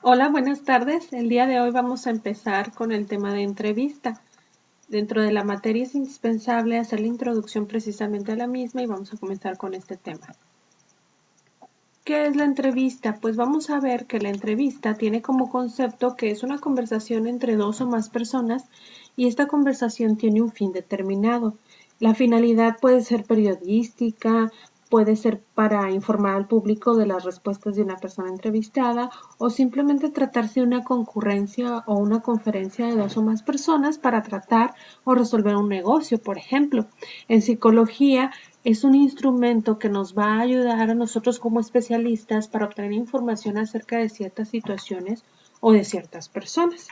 Hola, buenas tardes. El día de hoy vamos a empezar con el tema de entrevista. Dentro de la materia es indispensable hacer la introducción precisamente a la misma y vamos a comenzar con este tema. ¿Qué es la entrevista? Pues vamos a ver que la entrevista tiene como concepto que es una conversación entre dos o más personas y esta conversación tiene un fin determinado. La finalidad puede ser periodística, puede ser para informar al público de las respuestas de una persona entrevistada o simplemente tratarse de una concurrencia o una conferencia de dos o más personas para tratar o resolver un negocio, por ejemplo. En psicología es un instrumento que nos va a ayudar a nosotros como especialistas para obtener información acerca de ciertas situaciones o de ciertas personas.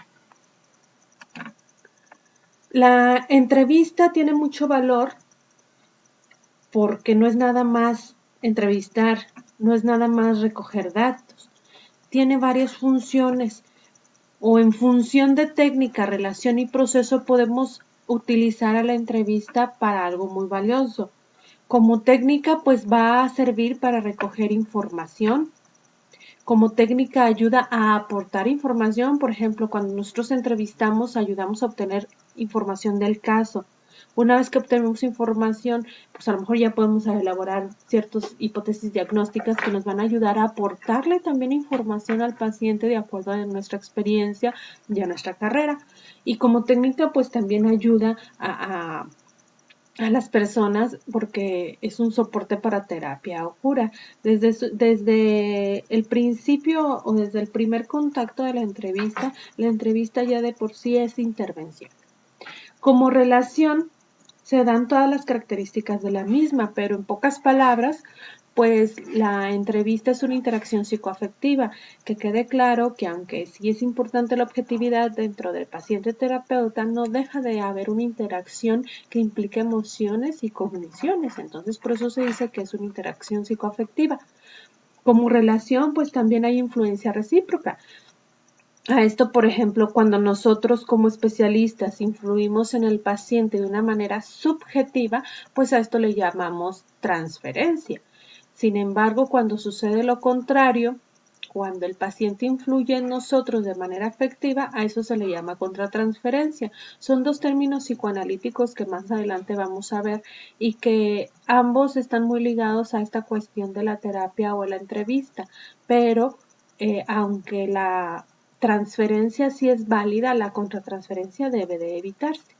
La entrevista tiene mucho valor porque no es nada más entrevistar, no es nada más recoger datos. Tiene varias funciones o en función de técnica, relación y proceso podemos utilizar a la entrevista para algo muy valioso. Como técnica, pues va a servir para recoger información. Como técnica ayuda a aportar información. Por ejemplo, cuando nosotros entrevistamos, ayudamos a obtener información del caso. Una vez que obtenemos información, pues a lo mejor ya podemos elaborar ciertas hipótesis diagnósticas que nos van a ayudar a aportarle también información al paciente de acuerdo a nuestra experiencia y a nuestra carrera. Y como técnica, pues también ayuda a las personas porque es un soporte para terapia o cura. Desde el principio o desde el primer contacto de la entrevista ya de por sí es intervención. Como relación se dan todas las características de la misma, pero en pocas palabras, pues la entrevista es una interacción psicoafectiva, que quede claro que aunque sí es importante la objetividad dentro del paciente terapeuta, no deja de haber una interacción que implique emociones y cogniciones. Entonces, por eso se dice que es una interacción psicoafectiva. Como relación, pues también hay influencia recíproca. A esto, por ejemplo, cuando nosotros como especialistas influimos en el paciente de una manera subjetiva, pues a esto le llamamos transferencia. Sin embargo, cuando sucede lo contrario, cuando el paciente influye en nosotros de manera afectiva, a eso se le llama contratransferencia. Son dos términos psicoanalíticos que más adelante vamos a ver y que ambos están muy ligados a esta cuestión de la terapia o la entrevista, pero aunque la transferencia sí es válida, la contratransferencia debe de evitarse.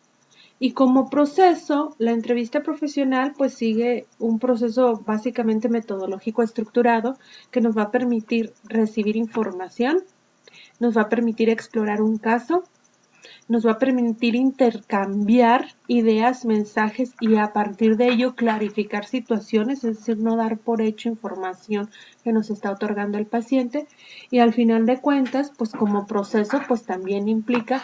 Y como proceso, la entrevista profesional pues sigue un proceso básicamente metodológico estructurado que nos va a permitir recibir información, nos va a permitir explorar un caso, nos va a permitir intercambiar ideas, mensajes y a partir de ello clarificar situaciones, es decir, no dar por hecho información que nos está otorgando el paciente y al final de cuentas, pues como proceso, pues también implica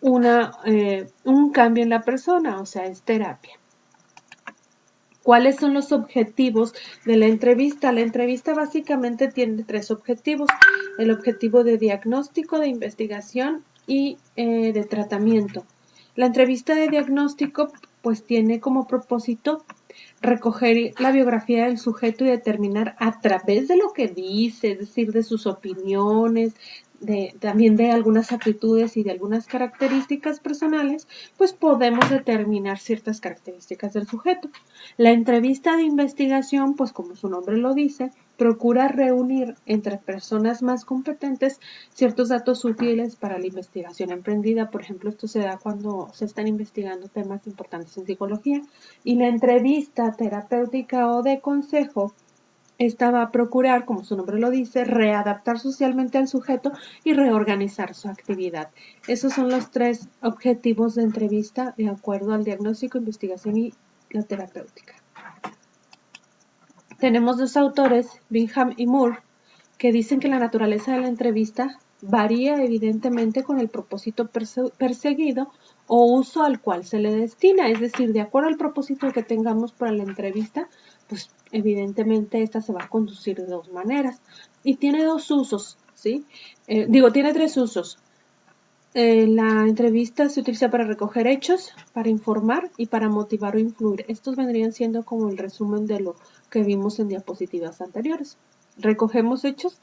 un cambio en la persona, o sea, es terapia. ¿Cuáles son los objetivos de la entrevista? La entrevista básicamente tiene tres objetivos. El objetivo de diagnóstico, de investigación y de tratamiento. La entrevista de diagnóstico pues tiene como propósito recoger la biografía del sujeto y determinar a través de lo que dice, es decir, de sus opiniones, también de algunas actitudes y de algunas características personales, pues podemos determinar ciertas características del sujeto. La entrevista de investigación, pues como su nombre lo dice, procura reunir entre personas más competentes ciertos datos útiles para la investigación emprendida. Por ejemplo, esto se da cuando se están investigando temas importantes en psicología. Y la entrevista terapéutica o de consejo, esta va a procurar, como su nombre lo dice, readaptar socialmente al sujeto y reorganizar su actividad. Esos son los tres objetivos de entrevista de acuerdo al diagnóstico, investigación y la terapéutica. Tenemos dos autores, Bingham y Moore, que dicen que la naturaleza de la entrevista varía evidentemente con el propósito perseguido o uso al cual se le destina, es decir, de acuerdo al propósito que tengamos para la entrevista, pues evidentemente esta se va a conducir de dos maneras y tiene dos usos, ¿sí? Tiene tres usos. La entrevista se utiliza para recoger hechos, para informar y para motivar o influir. Estos vendrían siendo como el resumen de lo que vimos en diapositivas anteriores. Recogemos hechos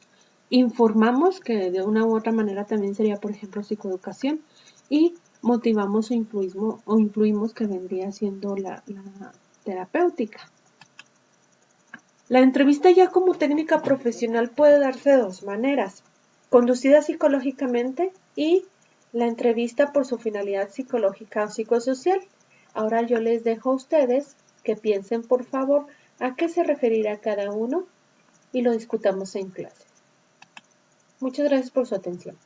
informamos, que de una u otra manera también sería, por ejemplo, psicoeducación, y motivamos o influimos, que vendría siendo la terapéutica. La entrevista ya como técnica profesional puede darse de dos maneras: conducida psicológicamente y la entrevista por su finalidad psicológica o psicosocial. Ahora yo les dejo a ustedes que piensen, por favor, a qué se referirá cada uno y lo discutamos en clase. Muchas gracias por su atención.